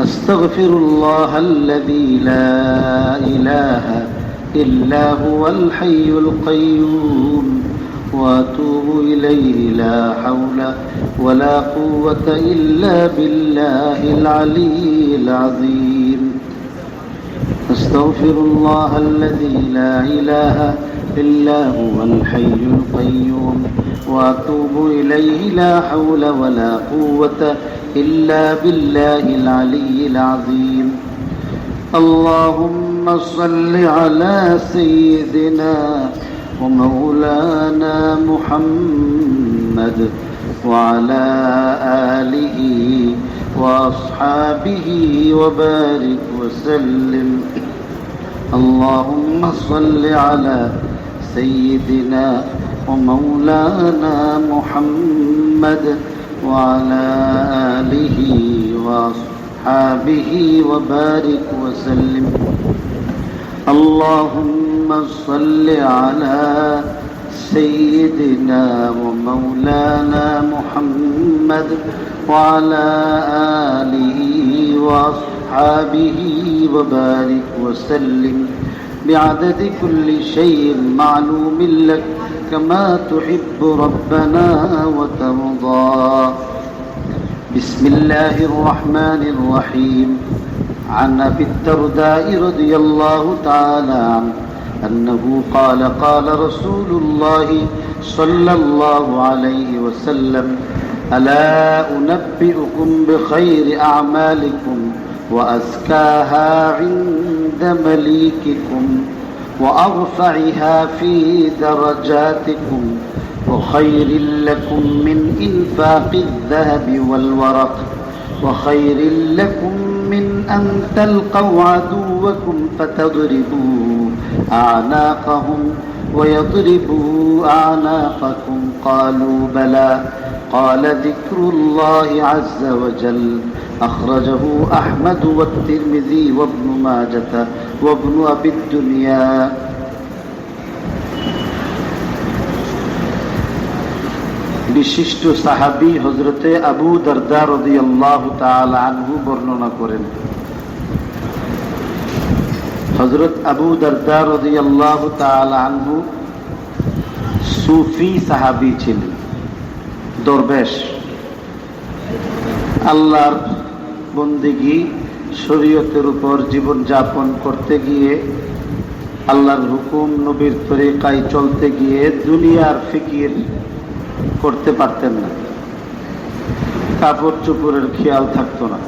أستغفر الله الذي لا إله إلا هو الحي القيوم وأتوب إليه لا حول ولا قوة إلا بالله العلي العظيم أستغفر الله الذي لا إله إلا هو الحي القيوم وأتوب إليه لا حول ولا قوة إلا بالله العلي العظيم اللهم صل على سيدنا ومولانا محمد وعلى آله وأصحابه وبارك وسلم اللهم صل على سيدنا ومولانا محمد وعلى آله وأصحابه وبارك وسلم اللهم صل على سيدنا ومولانا محمد وعلى آله وأصحابه وبارك وسلم بعدد كل شيء معلوم لك كما تحب ربنا وترضى بسم الله الرحمن الرحيم عن أبي الدرداء رضي الله تعالى عنه أنه قال قال رسول الله صلى الله عليه وسلم ألا أنبئكم بخير أعمالكم وأزكاها عند مليككم وأرفعها في درجاتكم وخير لكم من إنفاق الذهب والورق وخير لكم من أن تلقوا عدوكم فتضربوا أعناقهم ويضربوا أعناقكم قالوا بلى قال ذكر الله عز وجل أخرجه أحمد والترمذي وابن ماجة وابن أبي الدنيا বিশিষ্ট সাহাবী হযরতে আবু দারদা রাদিয়াল্লাহু তাআলা আনহু বর্ণনা করেন হযরত আবু দারদা রাদিয়াল্লাহু তাআলা আনহু সুফি সাহাবী ছিলেন দরবেশ আল্লাহর বন্দেগী শরীয়তের উপর জীবন যাপন করতে গিয়ে আল্লাহর হুকুম নবীর তরিকায় চলতে গিয়ে দুনিয়ার ফিকির করতে পারতেন না কাপড় চোপড়ের খেয়াল থাকতো না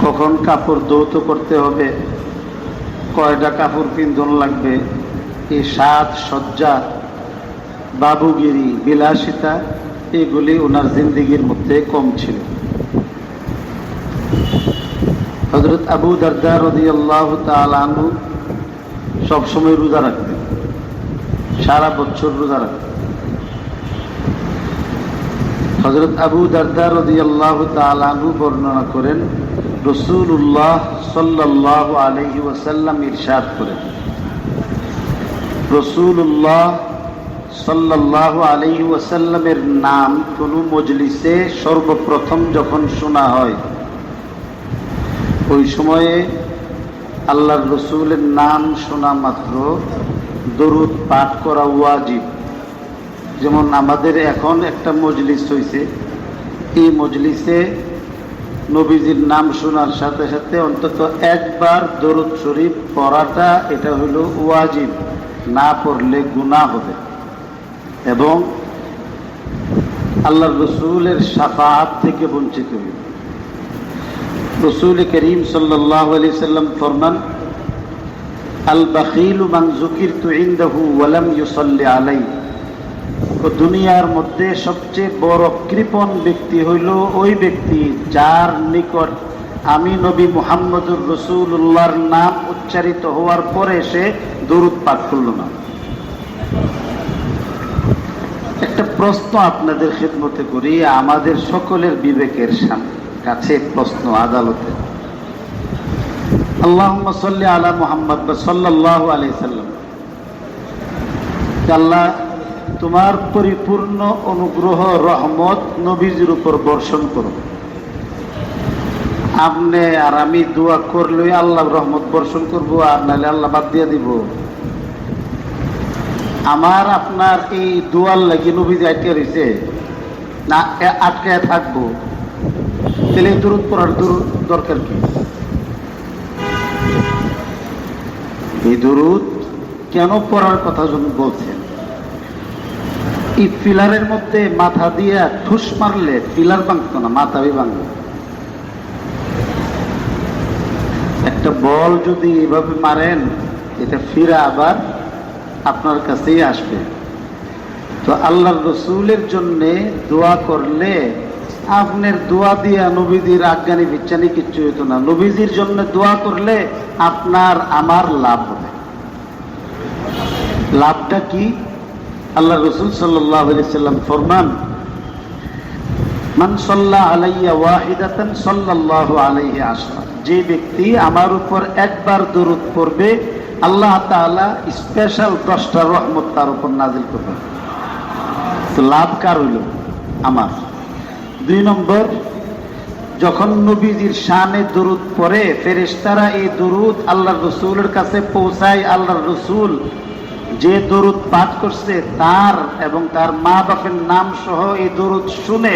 কখন কাপড় ধৌত করতে হবে কয়টা কাপড় পিন্ধন লাগবে এই সাজ সজ্জা বাবুগিরি বিলাসিতা এগুলি ওনার জিন্দেগির মধ্যে কম ছিল হযরত আবু দারদা রাদিয়াল্লাহু তাআলা আনহু সবসময় রোজা রাখতেন সারা বছর রোজা রাখতেন হযরত আবু দারদা রাদিয়াল্লাহু তাআলা আনহু বর্ণনা করেন রাসূলুল্লাহ সাল্লাল্লাহু আলাইহি ওয়াসাল্লাম ইরশাদ করেন রাসূলুল্লাহ সাল্লাল্লাহু আলাইহি ওয়াসাল্লামের নাম কোন মজলিসে সর্বপ্রথম যখন শোনা হয় ওই সময়ে আল্লাহর রাসূলের নাম শোনা মাত্র দরুদ পাঠ করা ওয়াজিব যেমন আমাদের এখন একটা মজলিস হয়েছে এই মজলিসে নবীজির নাম শোনার সাথে সাথে অন্তত একবার দরুদ শরীফ পড়াটা এটা হলো ওয়াজিব না পড়লে গুনাহ হবে এবং আল্লাহর রাসূলের শাফাআত থেকে বঞ্চিত হবে রাসূল করিম সাল্লাল্লাহু আলাইহি সাল্লাম ফরমান আল বাখিল মান যুকিরতু ইনদাহু ওয়া লাম ইউসাল্লি আলাইহি ও দুনিয়ার মধ্যে সবচেয়ে বড় কৃপণ ব্যক্তি হইল ওই ব্যক্তি যার নিকট আমি নবী মুহাম্মদুর রাসূলুল্লাহর নাম উচ্চারিত হওয়ার পরে সে দরুদ পাঠ করল না একটা প্রশ্ন আপনাদের খিদমতে করি আমাদের সকলের বিবেকের কাছে প্রশ্ন আদালতে আল্লাহুম্মা সাল্লি আলা মুহাম্মদ সাল্লাল্লাহু আলাইহি সাল্লাম আল্লাহ তোমার পরিপূর্ণ অনুগ্রহ রহমত নবীজির উপর বর্ষণ করো। আপনি আর আমি দোয়া করলে আল্লাহ রহমত বর্ষণ করবো, আর নাহলে আল্লাহ বাদ দিয়ে দিব? আমার আপনার এই দোয়ার লাগি নবীজি আটকে রয়েছে না, আটকে থাকবো? তাহলে এই দরুদ পড়ার দরকার কি? এই দরুদ কেন পড়ার কথা যখন বলছেন, এই পিলারের মধ্যে মাথা দিয়ে ঠুস মারলে পিলার ভাঙতো না, মাথাই ভাঙত। একটা বল যদি এভাবে মারেন, এটা ফিরে আবার আপনার কাছেই আসবে। তো আল্লাহর রসুলের জন্য দোয়া করলে আপনার দোয়া দিয়া নবীজির আজ্ঞানী বিচ্ছানি কিচ্ছু হতো না। নবীজির জন্য দোয়া করলে আপনার আমার লাভ হবে। লাভটা কি? আল্লাহ রসুল সাল্লাল্লাহু আলাইহি সাল্লাম ফরমান, মান সাল্লা আলাইয়া ওয়াহিদাতান সাল্লাল্লাহু আলাইহি আশরা। যে ব্যক্তি আমার উপর একবার দরুদ পড়বে, আল্লাহ তাআলা স্পেশাল 10টা রহমত তার উপর নাজিল করবেন। তো লাভ কার হইল? আমার। 2 নম্বর, যখন নবীজির শানে দরুদ পড়ে ফেরেশতারা এই দরুদ আল্লাহর রসুলের কাছে পৌঁছায়। আল্লাহর রসুল যে দরুদ পাঠ করছে তার এবং তার মা বাপের নাম সহ এই দরুদ শুনে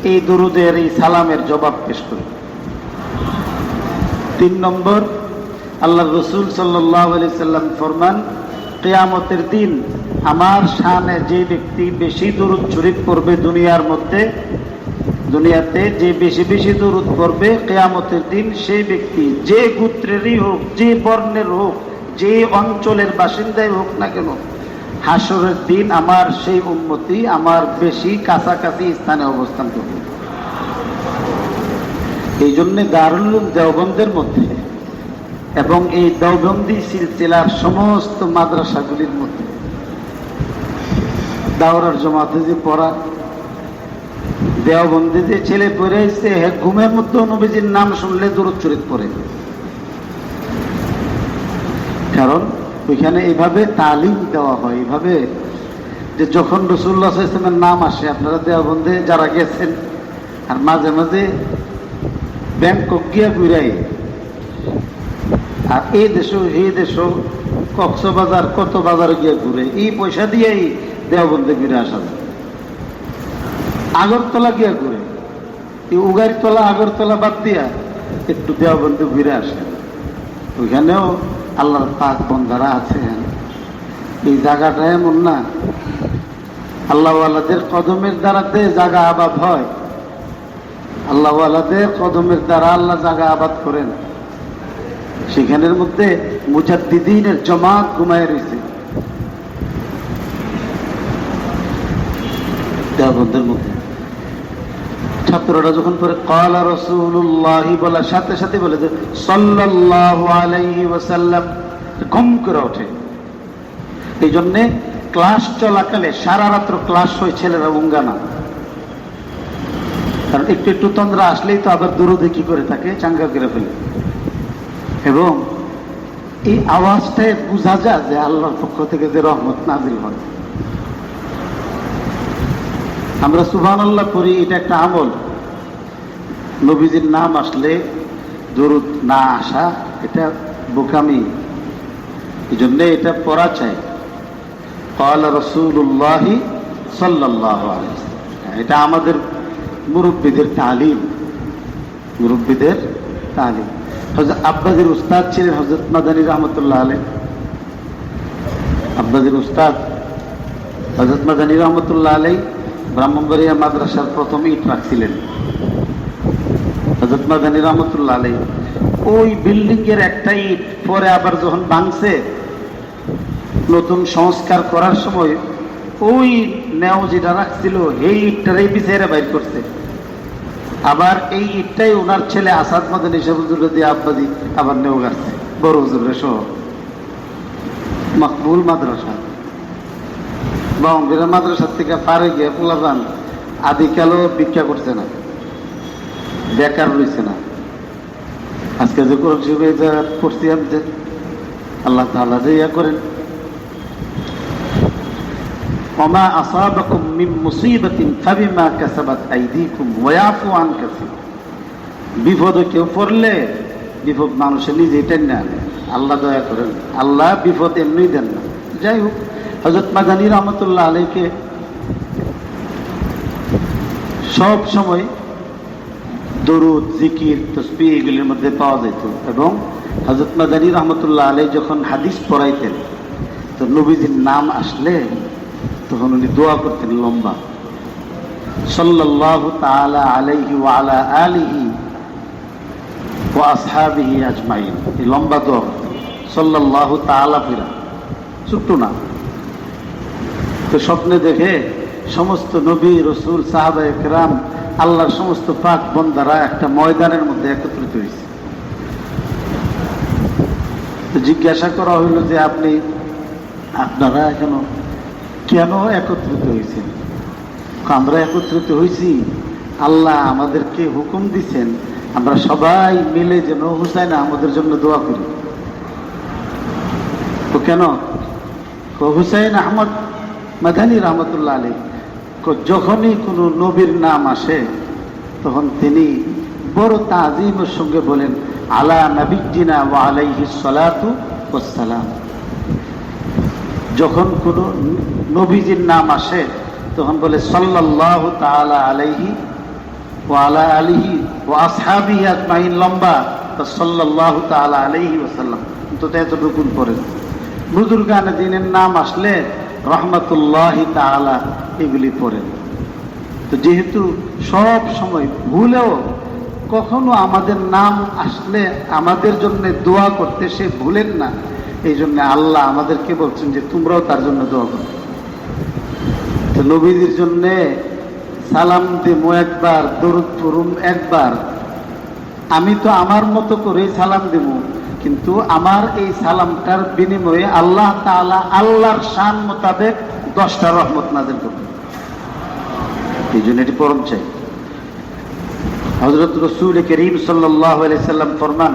এই দরুদের এই সালামের জবাব পেশ করে। 3 নম্বর, আল্লাহর রসুল সাল্লাল্লাহু আলাইহি সাল্লাম ফরমান, কিয়ামতের দিন আমার শানে যে ব্যক্তি বেশি দরুদ শরীফ পড়বে দুনিয়াতে যে বেশি বেশি দরুদ পড়বে, কিয়ামতের দিন সেই ব্যক্তি যে গোত্রেরই হোক, যে বর্ণের হোক, যে অঞ্চলের বাসিন্দাই হোক না কেন, হাসরের দিন আমার সেই উম্মতি আমার বেশি কাছাকাছি স্থানে অবস্থান করবে। এই জন্য দারুল উলুম দেওবন্দের মধ্যে এবং এই দেওবন্দি সিলসিলার সমস্ত মাদ্রাসাগুলির মধ্যে দাওরার জমাতে যে পড়া, দেওবন্দি যে ছেলে পড়ে এসছে, ঘুমের মধ্যে নবীজির নাম শুনলে দরুদ শরীফ পড়ে। কারণ ওইখানে এইভাবে তালিম দেওয়া হয়, এইভাবে যে যখন রাসূলুল্লাহ সাল্লাল্লাহু আলাইহি ওয়াসাল্লামের নাম আসে, আপনারা দেওবন্দে যারা গেছেন আর মাঝে মাঝে ব্যাংকক গিয়া ঘুরাই, আর এই দেশ কক্সবাজার কত বাজারে গিয়ে ঘুরে, এই পয়সা দিয়েই দেওবন্দে ঘুরে আসা যায়। আগরতলা গিয়া ঘুরে, এই উগারতলা আগরতলা বাদ দিয়া একটু দেওবন্দে ঘুরে আসে। ওইখানেও আল্লাহর পাক বন্দারা আছেন। এই জায়গাটা এমন না, আল্লাহওয়ালাদের কদমের দ্বারাতে জায়গা আবাদ হয়। আল্লাহওয়ালাদের কদমের দ্বারা আল্লাহ জায়গা আবাদ করেন। সেখানের মধ্যে মুজাদ্দিদিনের জমাত ঘুমায় রয়েছে দেওবন্দের মধ্যে। ছাত্ররা যখন পরে ক্বালা রাসূলুল্লাহ বলার সাথে সাথে বলে যে সাল্লাল্লাহু আলাইহি ওয়াসাল্লাম, ঘুম করে ওঠে। এই জন্যে ক্লাস চলাকালে সারা রাত্র ক্লাস হয়, ছেলেরা উঙ্গানা। কারণ একটু একটু তন্দ্রা আসলেই তো আবার দরুদে কি করে থাকে, চাঙ্গা করে ফেলে। এবং এই আওয়াজটাই বোঝা যায় যে আল্লাহর পক্ষ থেকে যে রহমত নাজিল হয়। আমরা সুবহানাল্লাহ পড়ি, এটা একটা আমল। নবীজির নাম আসলে দরুদ না আসা এটা বোকামি। এই জন্য এটা পড়া চাই। ক্বালা রাসূলুল্লাহ সাল্লাল্লাহু আলাইহি ওয়াসাল্লাম, এটা আমাদের মুরব্বীদের তালিম, মুরব্বীদের তালিম। হযরত আব্বাসীর উস্তাদ ছিলেন হযরত মাদানী রহমতুল্লাহ আলাইহি। আব্বাসীর উস্তাদ হযরত মাদানী রহমতুল্লাহ আলাইহি ব্রাহ্মণবাড়িয়া মাদ্রাসার প্রথম ইট রাখছিলেন হযরত মাদানী রহমতুল্লাহ আলাইহি। ওই বিল্ডিং এর একটা ইট পরে আবার যখন ভাঙছে, নতুন সংস্কার করার সময় ওই নেও যেটা রাখছিল এই ইটটারে বিছাইরা বাইর করছে। আবার এই ইটটাই ওনার ছেলে আসাদ মাদানী সাহেব হুজুর দিয়ে আব্বাজি আবার নেও গাছছে, বড় হুজুরের সহ। মকবুল মাদ্রাসা, বাউন্ডারি মাদ্রাসার থেকে পারে গিয়ে পোলাপান আদিকালও ভিক্ষা করছে না, বেকার রয়েছে না। আজকে যে কোরআন শরীফ পড়ছি আমি, আল্লাহ তাআলা যে ইয়া করেন, ফামা আসাবাকুম মিন মুসিবাতিন ফাবিমা কাসাবাত আইদিকুম ওয়া ইয়াফু আন কাসীর। বিপদে কেউ পড়লে বিপদ মানুষের নিজেই টেনে না, আল্লাহ দয়া করেন, আল্লাহ বিপদ এমনি দেন না। যাই হোক, হযরত মাদানী রহমতুল্লাহ আলাইকে সব সময় দরুদ, জিকির, তাসবিহ এগুলির মধ্যে পাওয়া যেত। এবং হযরত মাদানী রহমতুল্লাহ আলাই যখন হাদিস পড়াইতেন তো নবীজির নাম আসলে তখন উনি দোয়া করতেন লম্বা, সাল্লাল্লাহু তাআলা আলাইহি ওয়া আলা আলিহি ওয়া আসহাবিহি আজমাইন। এই লম্বা দোয়া সাল্লাল্লাহু তাআলা ফিরা, ছোট্ট না। তো স্বপ্নে দেখে সমস্ত নবী, রসুল, সাহাবায়ে কেরাম, আল্লাহর সমস্ত পাক বান্দারা একটা ময়দানের মধ্যে একত্রিত হয়েছে। তো জিজ্ঞাসা করা হইল যে আপনারা কেন একত্রিত হয়েছেন? আমরা একত্রিত হয়েছি, আল্লাহ আমাদেরকে হুকুম দিচ্ছেন আমরা সবাই মিলে যেন হুসাইন আমাদের জন্য দোয়া করি। তো কেন? হুসাইন আহমদ মাদানী রহমতুল্লাহ আলাইহি যখনই কোনো নবীর নাম আসে তখন তিনি বড় তাজিমের সঙ্গে বলেন আলা নাবিয়্যিনা ওয়া আলাইহিস সালাতু ওয়াস সালাম। যখন কোনো নবীজির নাম আসে তখন বলে সাল্লাল্লাহু তাআলা আলাইহি ওয়া আলা আলিহি ওয়া আসহাবিহি আজমাইন, লম্বা তো সাল্লাল্লাহু তাআলা আলাইহি ওয়া সাল্লাম। তো এতটুকুন পড়েন। বুজুর্গানে দ্বীনের নাম আসলে রহমতুল্লাহি তাআলা এগুলি পড়েন। তো যেহেতু সব সময় ভুলেও কখনো আমাদের নাম আসলে আমাদের জন্য দোয়া করতে সে ভুলেন না, এই জন্য আল্লাহ আমাদেরকে বলছেন যে তোমরাও তার জন্য দোয়া করো। তো নবীজির জন্য সালাম দিমু একবার, দরুদ পড়ুম একবার। আমি তো আমার মতো করে সালাম দিমু, কিন্তু আমার এই সালামটার বিনিময়ে আল্লাহ তাআলা আল্লাহর শান মোতাবেক 10টা রহমত নাযিল করবেন। এই জন্য এটি পরম চাই। হযরত রাসূল করিম সাল্লাল্লাহু আলাইহি সাল্লাম ফরমান,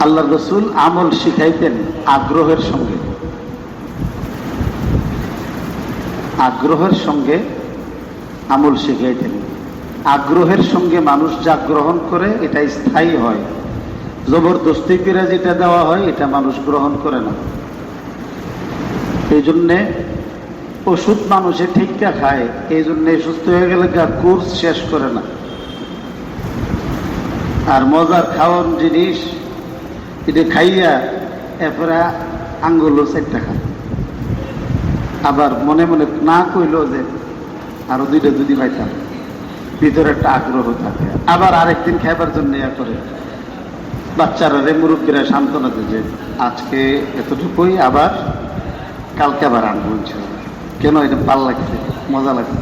আল্লাহর রাসূল আমল শিখাইতেন আগ্রহের সঙ্গে। আগ্রহের সঙ্গে আমল শিখাইতেন। আগ্রহের সঙ্গে মানুষ যা গ্রহণ করে এটা স্থায়ী হয়, জবরদস্তি করে যেটা দেওয়া হয় এটা মানুষ গ্রহণ করে না। এই জন্যে ওষুধ মানুষে ঠিকটা খায়, এই জন্যে সুস্থ হয়ে গেলে কোর্স শেষ করে না। আর মজার খাওয়ার জিনিস এটা খাইয়া এরপরে আঙ্গুল 4টা খায়, আবার মনে মনে না কইল যে আরো 2টা যদি পাইতাম, ভিতরে একটা আগ্রহ থাকে। আবার আরেকদিন খাইবার জন্য করে বাচ্চারা মুরব্বীরা সান্ত্বনা দেয় যে আজকে এতটুকুই, আবার কালকে আবার আনবো ইনশাআল্লাহ। কেন? এটা ভাল লাগছে, মজা লাগছে।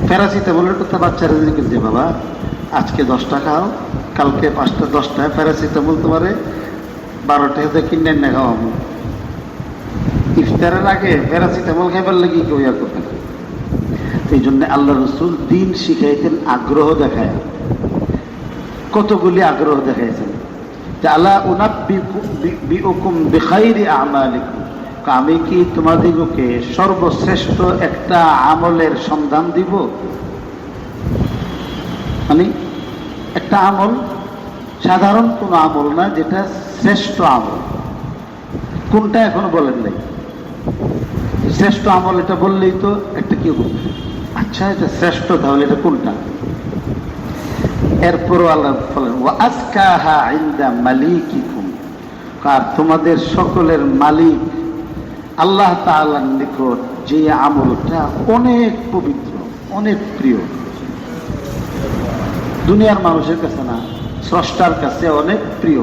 প্যারাসিটামলের কথা বাচ্চারা জিজ্ঞেস যে বাবা আজকে 10টা খাও, কালকে 5টা 10টা প্যারাসিটামল তোমারে 12টা হাতে কিনে না খাওয়াবো। ইফতারের আগে প্যারাসিটামল খাইবার লাগি কেউ ইয়া করবে না। এই জন্য আল্লাহ রাসূল দিন শিখাইতেন আগ্রহ দেখায়। কতগুলি আগ্রহ দেখাইছেন। আলা উনাব্বিউকুম বিখাইরি আমালিকুম, আমি কি তোমাদিগকে সর্বশ্রেষ্ঠ একটা আমলের সন্ধান দিব? মানে একটা আমল, সাধারণ কোন আমল না, যেটা শ্রেষ্ঠ আমল। কোনটা এখনো বলেন নাই। শ্রেষ্ঠ আমল এটা বললেই তো একটা কি বলবে, আচ্ছা এটা শ্রেষ্ঠ, তাহলে এটা কোনটা? এরপরও আল্লাহ বলেন ওয়া আজকাহা ইনদা মালিকিকুম, আর তোমাদের সকলের মালিক আল্লাহ তাআলার নিকট যে আমলটা অনেক পবিত্র, অনেক প্রিয়, দুনিয়ার মানুষের কাছে না, স্রষ্টার কাছে অনেক প্রিয়,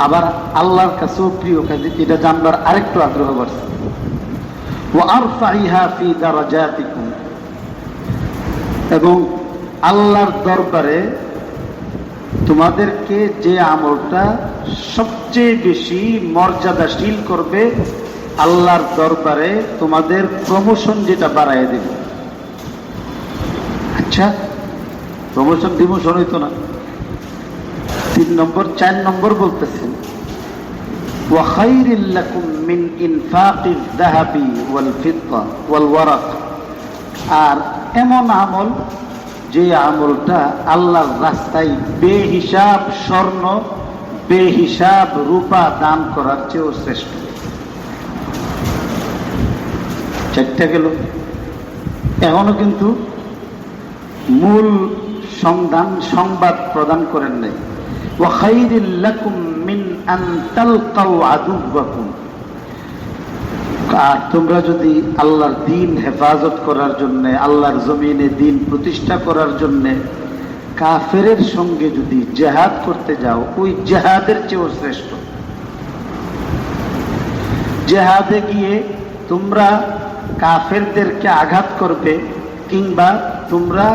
আবার আল্লাহর কাছেও প্রিয়, কাজে এটা জানবার আরেকটু আগ্রহ বাড়ছে। ওয়া আরফাইহা ফি দারাজাতিকুম, এবং আল্লাহর দরবারে তোমাদেরকে যে আমলটা সবচেয়ে বেশি মর্যাদাশীল করবে, আল্লাহর দরবারে তোমাদের প্রমোশন যেটা বাড়ায় দেবে। আচ্ছা প্রমোশন ডিমোশন হইতো না। 3 নম্বর 4 নম্বর বলতেছেন وخير لكم من إنفاق الذهب والفضة والورق আর এমন আমল যে আমলটা আল্লাহর রাস্তায় বেহিসাব স্বর্ণ বেহিসাব রূপা দান করার চেয়েও শ্রেষ্ঠ। চারটা গেল, এখনো কিন্তু মূল সংবাদ প্রদান করেন নাই। وخير لكم من أن تلقوا عدوكم আর তোমরা যদি আল্লাহর দ্বীন হেফাজত করার জন্য আল্লাহর জমিনে দ্বীন প্রতিষ্ঠা করার জন্য কাফেরের সঙ্গে যদি জিহাদ করতে যাও, ওই জিহাদের চেয়েও শ্রেষ্ঠ। জিহাদে গিয়ে তোমরা কাফেরদেরকে আঘাত করবে কিংবা তোমরা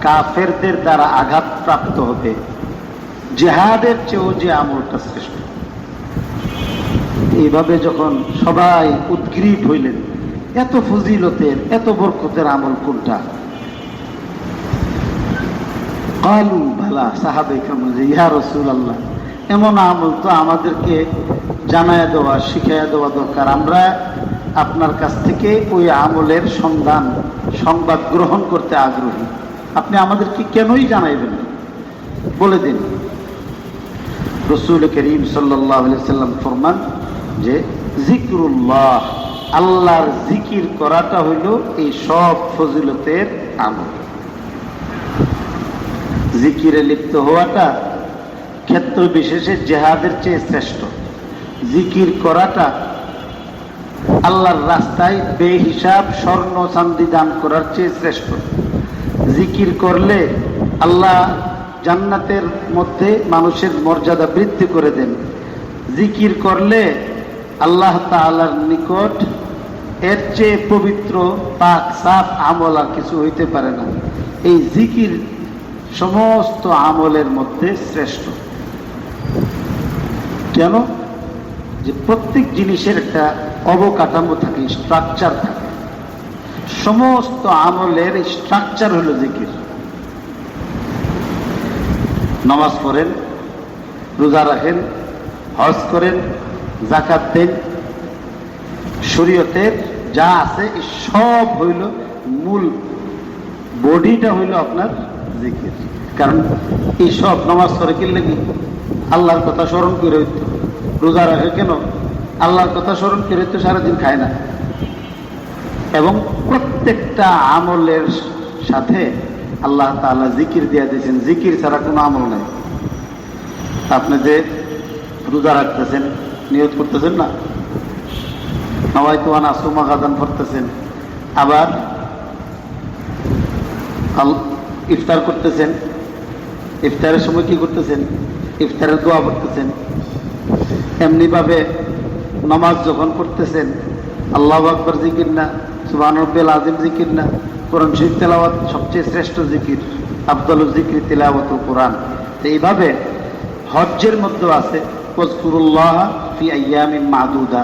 কাফেরদের দ্বারা আঘাত প্রাপ্ত হবে, জিহাদের চেয়েও যে আমলটা শ্রেষ্ঠ। এইভাবে যখন সবাই উদ্গ্রীব হইলেন, এত ফজিলতের এত বরকতের আমল কোনটা? কালু ভালা সাহাবে কেমন যে ইয়া রাসূলুল্লাহ, এমন আমল তো আমাদেরকে জানায় দেওয়া শিখাইয়া দেওয়া দরকার, আমরা আপনার কাছ থেকে ওই আমলের সংবাদ গ্রহণ করতে আগ্রহী, আপনি আমাদেরকে কেনই জানাইবেন, বলে দিন। রাসূল করিম সাল্লাল্লাহু আলাইহি সাল্লাম ফরমান যে জিকরুল্লাহ, আল্লাহর জিকির করাটা হইল এই সব ফজিলতের আমল। জিকিরে লিপ্ত হওয়াটা ক্ষেত্র বিশেষে জিহাদের চেয়ে শ্রেষ্ঠ। জিকির করাটা আল্লাহর রাস্তায় বেহিসাব স্বর্ণ চাঁদি দান করার চেয়ে শ্রেষ্ঠ। জিকির করলে আল্লাহ জান্নাতের মধ্যে মানুষের মর্যাদা বৃদ্ধি করে দেন। জিকির করলে আল্লাহ তাআলার নিকট এর চেয়ে পবিত্র পাক সাফ আমল আর কিছু হইতে পারে না। এই জিকির সমস্ত আমলের মধ্যে শ্রেষ্ঠ। কেন? যে প্রত্যেক জিনিসের একটা অবকাঠামো থাকে, স্ট্রাকচার থাকে। সমস্ত আমলের স্ট্রাকচার হলো জিকির। নামাজ পড়েন, রোজা রাখেন, হজ করেন, যাকাত দেন, শরীয়তের যা আছে সব হইল মূল বডিটা হইল আপনার জিকির। কারণ এই সব নামাজ পড়ে কি লাগি? আল্লাহর কথা স্মরণ করে হইতো। রোজা রাখে কেন? আল্লাহর কথা স্মরণ করে হইতো, সারাদিন খায় না। এবং প্রত্যেকটা আমলের সাথে আল্লাহ তাআলা জিকির দিয়ে দিয়েছেন, জিকির ছাড়া কোনো আমল নাই। আপনি যে রোজা রাখতেছেন, নিয়ত করতেছেন না, নাওয়াইতু আন আসুমা গাদান পড়তেছেন, আবার ইফতার করতেছেন, ইফতারের সময় কি করতেছেন? ইফতারের দোয়া পড়তেছেন। এমনিভাবে নামাজ যখন পড়তেছেন, আল্লাহু আকবার জিকির না, সুবহান রাব্বিল আযীম জিকির না, কোরআন শরীফ তেলাওয়াত সবচেয়ে শ্রেষ্ঠ জিকির, আফদালুজ যিকরি তিলাওয়াতুল কোরআন। এইভাবে হজ্জের মধ্যে আছে ওয়াজকুরুল্লাহ ফি আইয়ামিন মাদুদা।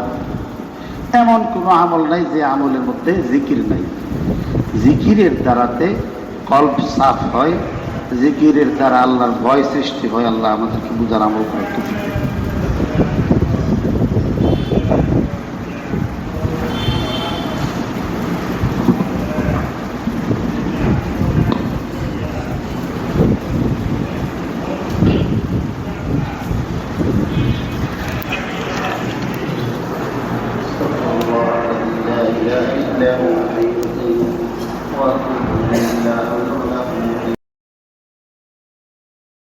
এমন কোনো আমল নাই যে আমলের মধ্যে জিকির নাই। জিকিরের দ্বারাতে কলব সাফ হয়, জিকিরের দ্বারা আল্লাহর ভয় সৃষ্টি হয়। আল্লাহ আমাদেরকে বুঝার আমল করার তৌফিক দেন। لا إله إلا هو الحي القيوم وأتوب إليه.